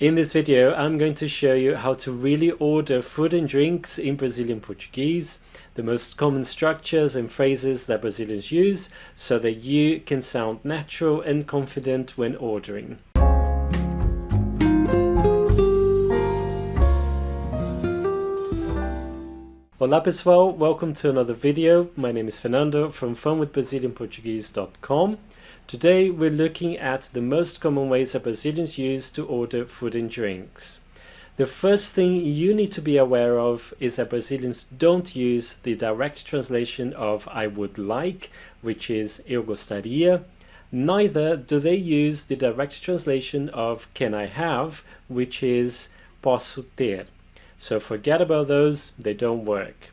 In this video, I'm going to show you how to really order food and drinks in Brazilian Portuguese, the most common structures and phrases that Brazilians use so that you can sound natural and confident when ordering. Olá pessoal, welcome to another video. My name is Fernando from funwithbrazilianportuguese.com. Today we're looking at the most common ways that Brazilians use to order food and drinks. The first thing you need to be aware of is that Brazilians don't use the direct translation of I would like, which is eu gostaria. Neither do they use the direct translation of can I have, which is posso ter. So forget about those, they don't work.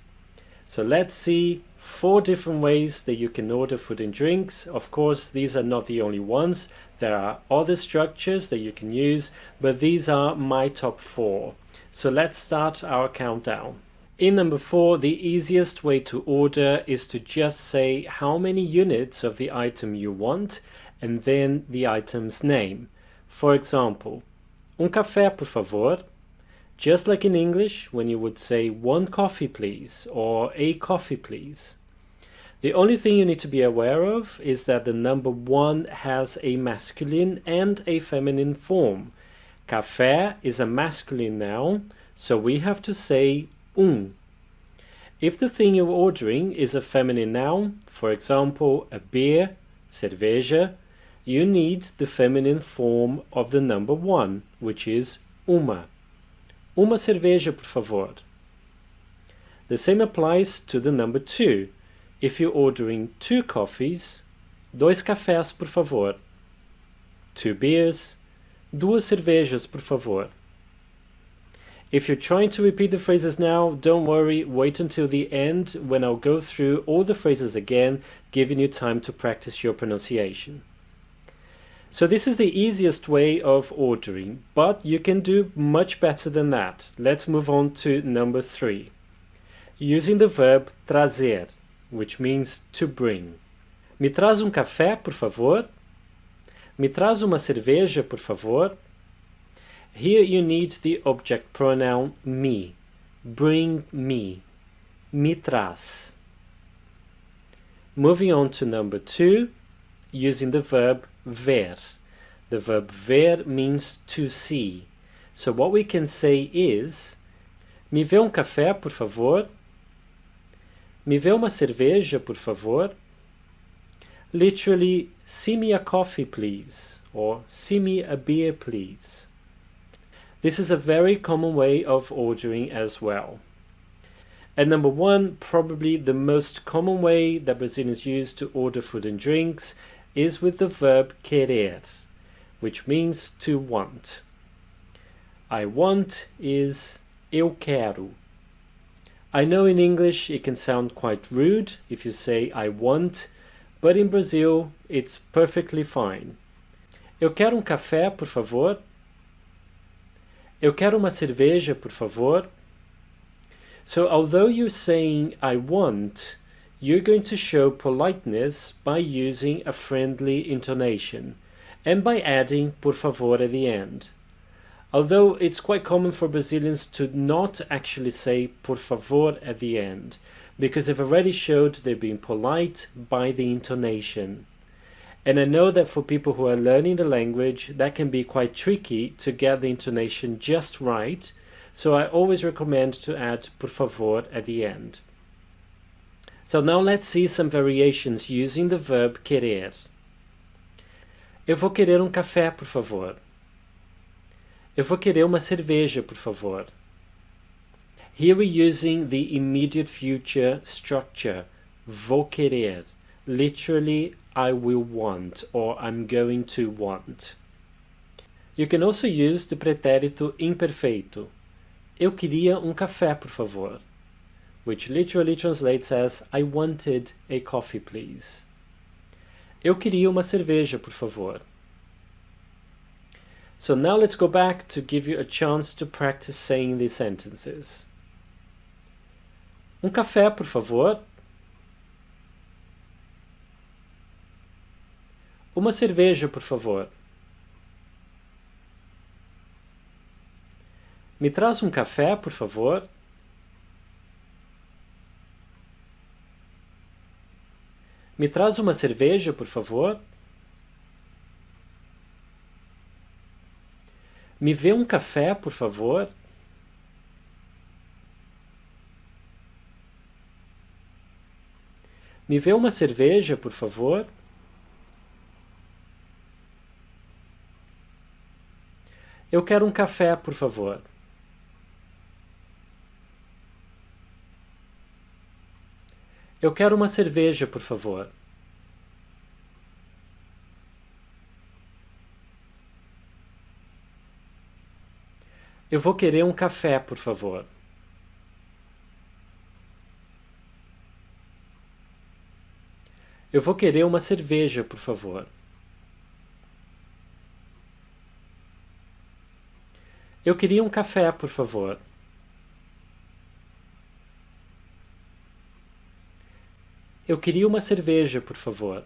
So let's see 4 different ways that you can order food and drinks. Of course, these are not the only ones. There are other structures that you can use, but these are my top 4. So let's start our countdown. In number 4, the easiest way to order is to just say how many units of the item you want and then the item's name. For example, café por favor. Just like in English, when you would say 1 coffee please or a coffee please. The only thing you need to be aware of is that the number 1 has a masculine and a feminine form. Café is a masculine noun, so we have to say If the thing you're ordering is a feminine noun, for example, a beer, cerveja, you need the feminine form of the number 1, which is uma. Uma cerveja, por favor. The same applies to the number 2. If you're ordering 2 coffees, 2 cafés, por favor. 2 beers, 2 cervejas, por favor. If you're trying to repeat the phrases now, don't worry, wait until the end when I'll go through all the phrases again, giving you time to practice your pronunciation. So this is the easiest way of ordering, but you can do much better than that. Let's move on to number 3. Using the verb trazer, which means to bring. Me traz café, por favor? Me traz uma cerveja, por favor? Here you need the object pronoun me. Bring me. Me traz. Moving on to number 2, using the verb ver. The verb ver means to see. So what we can say is me vê café, por favor? Me vê uma cerveja, por favor? Literally, see me a coffee, please, or see me a beer, please. This is a very common way of ordering as well. And number 1, probably the most common way that Brazilians use to order food and drinks is with the verb querer, which means to want. I want is eu quero. I know in English it can sound quite rude if you say I want, but in Brazil it's perfectly fine. Eu quero café, por favor? Eu quero uma cerveja, por favor? So although you're saying I want, you're going to show politeness by using a friendly intonation and by adding por favor at the end. Although it's quite common for Brazilians to not actually say por favor at the end, because they've already showed they're being polite by the intonation. And I know that for people who are learning the language, that can be quite tricky to get the intonation just right, so I always recommend to add por favor at the end. So now let's see some variations using the verb querer. Eu vou querer café, por favor. Eu vou querer uma cerveja, por favor. Here we're using the immediate future structure, vou querer. Literally, I will want, or I'm going to want. You can also use the pretérito imperfeito. Eu queria café, por favor, which literally translates as I wanted a coffee, please. Eu queria uma cerveja, por favor. So now let's go back to give you a chance to practice saying these sentences. Café, por favor? Uma cerveja, por favor. Me traz um café, por favor. Me traz uma cerveja, por favor. Me vê um café, por favor. Me vê uma cerveja, por favor. Eu quero um café, por favor. Eu quero uma cerveja, por favor. Eu vou querer um café, por favor. Eu vou querer uma cerveja, por favor. Eu queria um café, por favor. Eu queria uma cerveja, por favor.